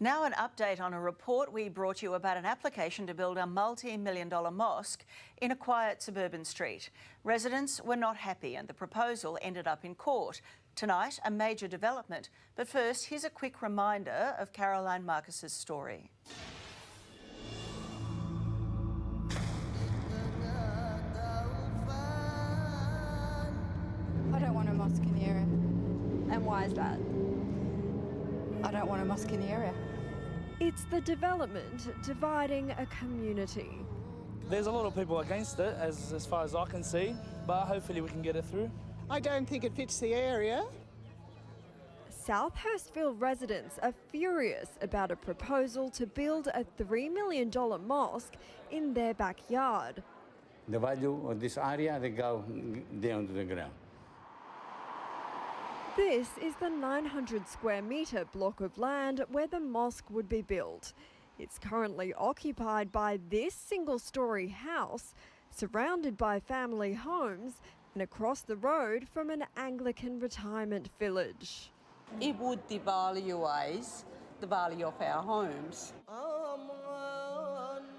Now an update on a report we brought you about an application to build a multi-million-dollar mosque in a quiet suburban street. Residents were not happy and the proposal ended up in court. Tonight, a major development. But first, here's a quick reminder of Caroline Marcus's story. I don't want a mosque in the area. And why is that? I don't want a mosque in the area. It's the development dividing a community. There's a lot of people against it, as far as I can see, but hopefully we can get it through. I don't think it fits the area. South Hurstville residents are furious about a proposal to build a $3 million mosque in their backyard. The value of this area, they go down to the ground. This is the 900 square metre block of land where the mosque would be built. It's currently occupied by this single-storey house, surrounded by family homes and across the road from an Anglican retirement village. It would devaluise the value of our homes.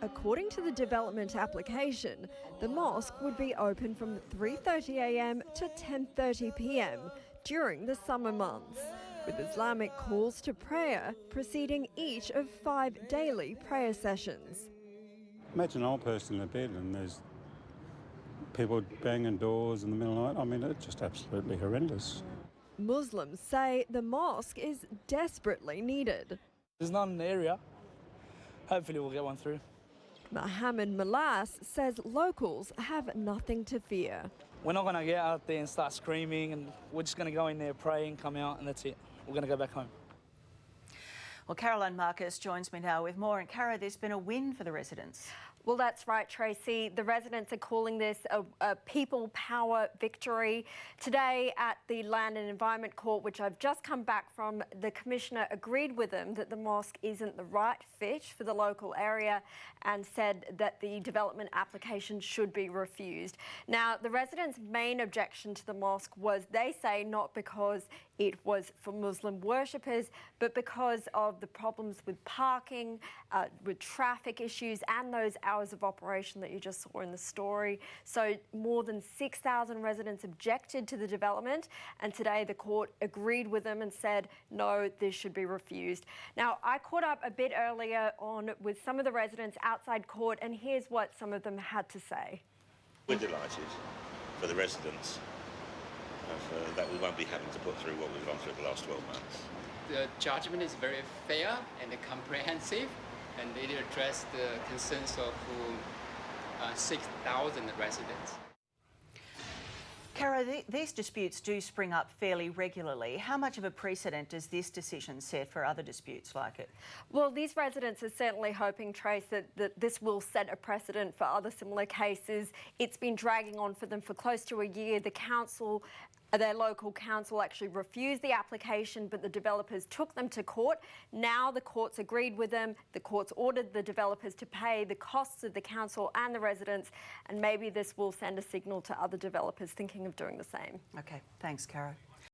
According to the development application, the mosque would be open from 3:30 a.m. to 10:30 p.m. during the summer months, with Islamic calls to prayer preceding each of 5 daily prayer sessions. Imagine an old person in a bed and there's people banging doors in the middle of the night. I mean, it's just absolutely horrendous. Muslims say the mosque is desperately needed. There's none in the area. Hopefully we'll get one through. Mohammed Malas says locals have nothing to fear. We're not going to get out there and start screaming, and we're just going to go in there, pray and come out, and that's it. We're going to go back home. Well, Caroline Marcus joins me now with more. And Cara, there's been a win for the residents. Well, that's right, Tracy. The residents are calling this a people power victory. Today at the Land and Environment Court, which I've just come back from, the Commissioner agreed with them that the mosque isn't the right fit for the local area and said that the development application should be refused. Now, the residents' main objection to the mosque was, they say, not because it was for Muslim worshippers, but because of the problems with parking, with traffic issues and those hours of operation that you just saw in the story. So more than 6,000 residents objected to the development, and today the court agreed with them and said, no, this should be refused. Now, I caught up a bit earlier on with some of the residents outside court, and here's what some of them had to say. We're delighted for the residents that we won't be having to put through what we've gone through the last 12 months. The judgment is very fair and comprehensive, and it addressed the concerns of 6,000 residents. Cara, these disputes do spring up fairly regularly. How much of a precedent does this decision set for other disputes like it? Well, these residents are certainly hoping, Trace, that this will set a precedent for other similar cases. It's been dragging on for them for close to a year. The council, their local council, actually refused the application, but the developers took them to court. Now the court's agreed with them. The court's ordered the developers to pay the costs of the council and the residents, and maybe this will send a signal to other developers thinking of doing the same. Okay, thanks, Cara.